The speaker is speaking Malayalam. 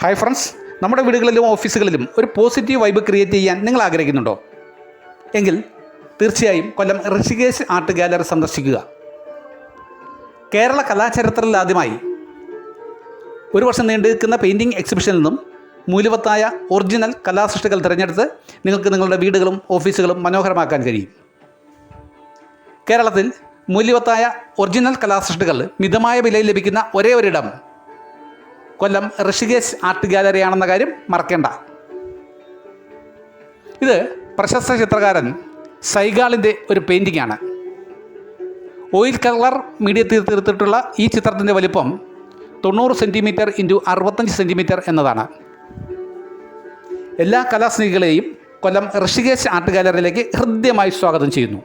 ഹായ് ഫ്രണ്ട്സ്, നമ്മുടെ വീടുകളിലും ഓഫീസുകളിലും ഒരു പോസിറ്റീവ് വൈബ് ക്രിയേറ്റ് ചെയ്യാൻ നിങ്ങൾ ആഗ്രഹിക്കുന്നുണ്ടോ? എങ്കിൽ തീർച്ചയായും കൊല്ലം ഋഷികേശ് ആർട്ട് ഗാലറി സന്ദർശിക്കുക. കേരള കലാചരിത്രത്തിൽ ആദ്യമായി ഒരു വർഷം നീണ്ടു നിൽക്കുന്ന പെയിൻറ്റിംഗ് എക്സിബിഷനിൽ നിന്നും മൂല്യവത്തായ ഒറിജിനൽ കലാസൃഷ്ടികൾ തിരഞ്ഞെടുത്ത് നിങ്ങൾക്ക് നിങ്ങളുടെ വീടുകളും ഓഫീസുകളും മനോഹരമാക്കാൻ കഴിയും. കേരളത്തിൽ മൂല്യവത്തായ ഒറിജിനൽ കലാസൃഷ്ടികൾ മിതമായ വിലയിൽ ലഭിക്കുന്ന ഒരേ ഒരിടം കൊല്ലം ഋഷികേശ് ആർട്ട് ഗാലറിയാണെന്ന കാര്യം മറക്കേണ്ട. ഇത് പ്രശസ്ത ചിത്രകാരൻ സൈഗാളിൻ്റെ ഒരു പെയിൻറ്റിംഗ് ആണ്. ഓയിൽ കളർ മീഡിയത്തിൽ തീർത്തിട്ടുള്ള ഈ ചിത്രത്തിൻ്റെ വലിപ്പം 90 സെൻറ്റിമീറ്റർ × 65 സെൻറ്റിമീറ്റർ എന്നതാണ്. എല്ലാ കലാസ്നേഹികളെയും കൊല്ലം ഋഷികേശ് ആർട്ട് ഗാലറിയിലേക്ക് ഹൃദ്യമായി സ്വാഗതം ചെയ്യുന്നു.